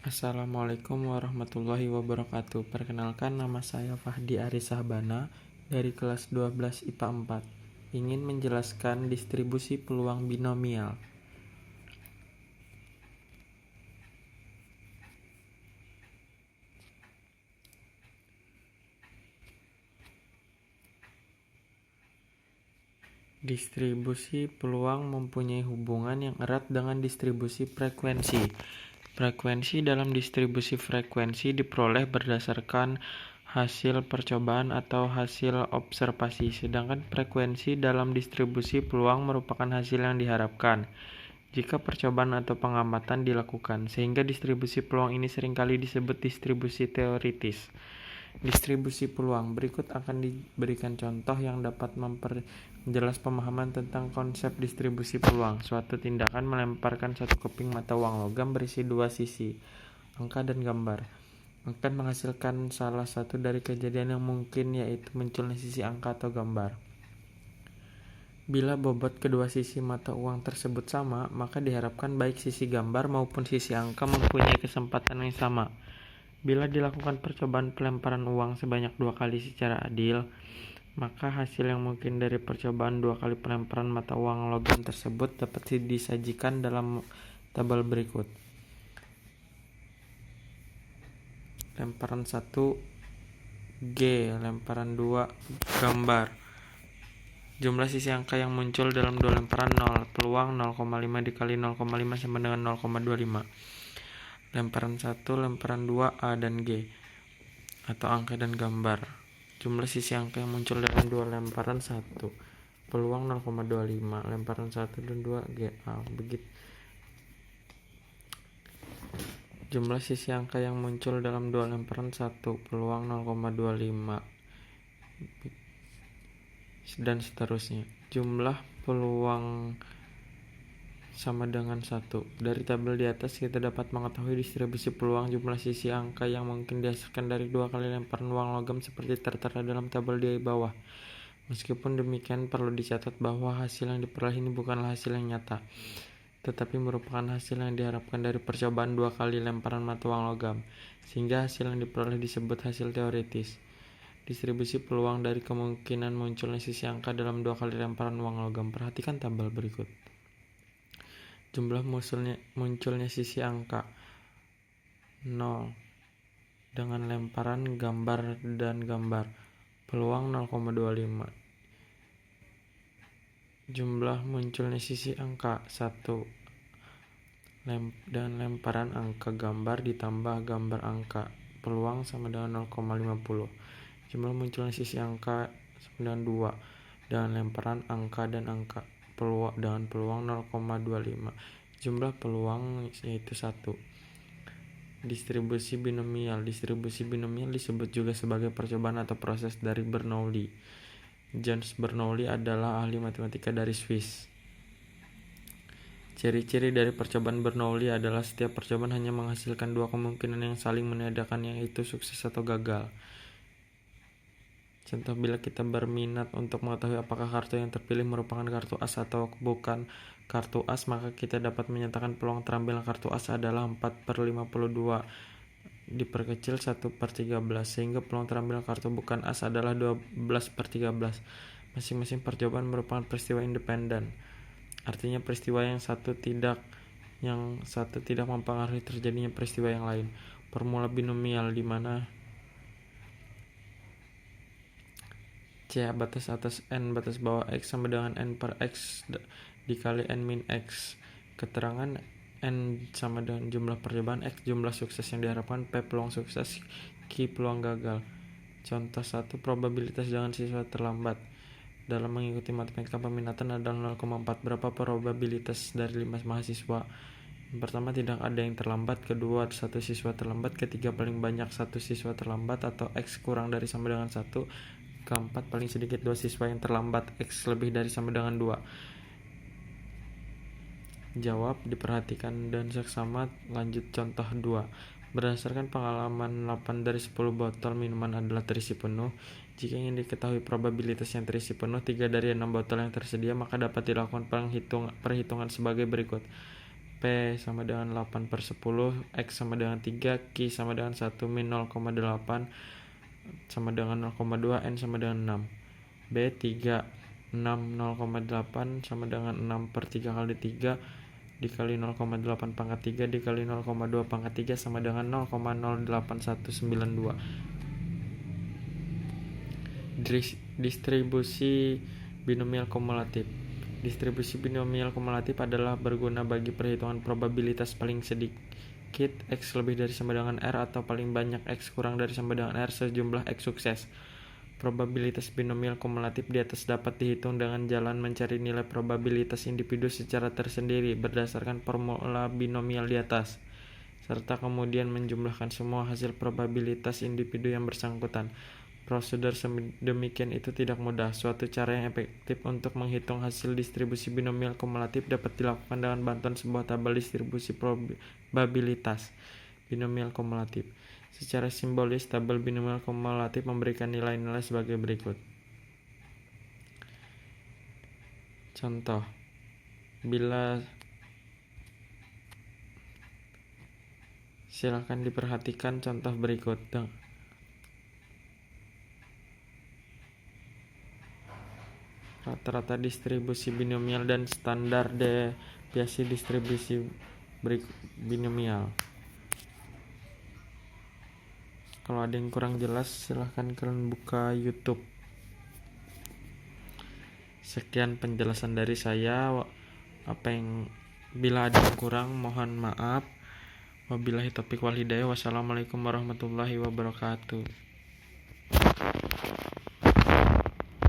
Assalamualaikum warahmatullahi wabarakatuh. Perkenalkan, nama saya Fahdi Arisahbana dari kelas 12 IPA 4. Ingin menjelaskan distribusi peluang binomial. Distribusi peluang mempunyai hubungan yang erat dengan distribusi frekuensi. Frekuensi dalam distribusi frekuensi diperoleh berdasarkan hasil percobaan atau hasil observasi, sedangkan frekuensi dalam distribusi peluang merupakan hasil yang diharapkan jika percobaan atau pengamatan dilakukan, sehingga distribusi peluang ini seringkali disebut distribusi teoritis. Distribusi peluang berikut akan diberikan contoh yang dapat memperjelas pemahaman tentang konsep distribusi peluang. Suatu tindakan melemparkan satu keping mata uang logam berisi dua sisi, angka dan gambar, akan menghasilkan salah satu dari kejadian yang mungkin, yaitu munculnya sisi angka atau gambar. Bila bobot kedua sisi mata uang tersebut sama, maka diharapkan baik sisi gambar maupun sisi angka mempunyai kesempatan yang sama. Bila dilakukan percobaan pelemparan uang sebanyak 2 kali secara adil, maka hasil yang mungkin dari percobaan 2 kali pelemparan mata uang logam tersebut dapat disajikan dalam tabel berikut. Lemparan 1 G, lemparan 2 gambar. Jumlah sisi angka yang muncul dalam 2 lemparan 0, peluang 0,5 dikali 0,5 sama dengan 0,25. Lemparan 1, lemparan 2 A dan G, atau angka dan gambar. Jumlah sisi angka yang muncul dalam 2 lemparan 1, peluang 0,25, lemparan 1 dan 2 GA. Begitu. Jumlah sisi angka yang muncul dalam 2 lemparan 1, peluang 0,25, dan seterusnya. Jumlah peluang sama dengan 1. Dari tabel di atas kita dapat mengetahui distribusi peluang jumlah sisi angka yang mungkin dihasilkan dari 2 kali lemparan uang logam seperti tertera dalam tabel di bawah. Meskipun demikian, perlu dicatat bahwa hasil yang diperoleh ini bukanlah hasil yang nyata, tetapi merupakan hasil yang diharapkan dari percobaan 2 kali lemparan mata uang logam, sehingga hasil yang diperoleh disebut hasil teoritis. Distribusi peluang dari kemungkinan munculnya sisi angka dalam 2 kali lemparan uang logam. Perhatikan tabel berikut. Jumlah munculnya sisi angka 0 dengan lemparan gambar dan gambar, peluang 0,25. Jumlah munculnya sisi angka 1 dan lemparan angka gambar ditambah gambar angka, peluang sama dengan 0,50. Jumlah munculnya sisi angka sama dengan 2 dan lemparan angka dan angka, dengan peluang 0,25. Jumlah peluang yaitu 1. Distribusi binomial. Distribusi binomial disebut juga sebagai percobaan atau proses dari Bernoulli. Jöns Bernoulli adalah ahli matematika dari Swiss. Ciri-ciri dari percobaan Bernoulli adalah setiap percobaan hanya menghasilkan 2 kemungkinan yang saling meniadakan, yaitu sukses atau gagal. Contoh, bila kita berminat untuk mengetahui apakah kartu yang terpilih merupakan kartu as atau bukan kartu as, maka kita dapat menyatakan peluang terambilnya kartu as adalah 4/52 diperkecil 1/13, sehingga peluang terambilnya kartu bukan as adalah 12/13. Masing-masing percobaan merupakan peristiwa independen, artinya peristiwa yang satu tidak mempengaruhi terjadinya peristiwa yang lain. Formula binomial di mana C batas atas N batas bawah X sama dengan N per X dikali N min X. Keterangan N sama dengan jumlah percobaan, X jumlah sukses yang diharapkan, P peluang sukses, Q peluang gagal. Contoh 1, probabilitas dengan siswa terlambat. Dalam mengikuti matematika peminatan adalah 0,4. Berapa probabilitas dari 5 mahasiswa? Yang pertama, tidak ada yang terlambat. Kedua, 1 siswa terlambat. Ketiga, paling banyak 1 siswa terlambat atau X kurang dari sama dengan 1. Keempat, paling sedikit 2 siswa yang terlambat, X lebih dari sama dengan 2. Jawab, diperhatikan dan seksama. Lanjut contoh 2. Berdasarkan pengalaman 8 dari 10 botol minuman adalah terisi penuh. Jika ingin diketahui probabilitas yang terisi penuh 3 dari 6 botol yang tersedia, maka dapat dilakukan perhitungan sebagai berikut. P sama dengan 8/10, X sama dengan 3, Q sama dengan 1, min 0,8 sama dengan 0,2, N sama dengan 6. B 3, 6, 0,8 sama dengan 6/3 kali 3 dikali 0,8 pangkat 3 dikali 0,2 pangkat 3 sama dengan 0,08192. Distribusi binomial kumulatif. Distribusi binomial kumulatif adalah berguna bagi perhitungan probabilitas paling sedikit X lebih dari sama dengan R atau paling banyak X kurang dari sama dengan R sejumlah X sukses. Probabilitas binomial kumulatif di atas dapat dihitung dengan jalan mencari nilai probabilitas individu secara tersendiri berdasarkan formula binomial di atas, serta kemudian menjumlahkan semua hasil probabilitas individu yang bersangkutan. Prosedur demikian itu tidak mudah. Suatu cara yang efektif untuk menghitung hasil distribusi binomial kumulatif dapat dilakukan dengan bantuan sebuah tabel distribusi probabilitas binomial kumulatif. Secara simbolis, tabel binomial kumulatif memberikan nilai-nilai sebagai berikut. Contoh, silakan diperhatikan contoh berikut. Rata-rata distribusi binomial dan standar deviasi distribusi binomial. Kalau ada yang kurang jelas, silahkan kalian buka YouTube. Sekian penjelasan dari saya. Bila ada yang kurang, mohon maaf. Wabillahi taufiq wal hidayah. Wassalamualaikum warahmatullahi wabarakatuh.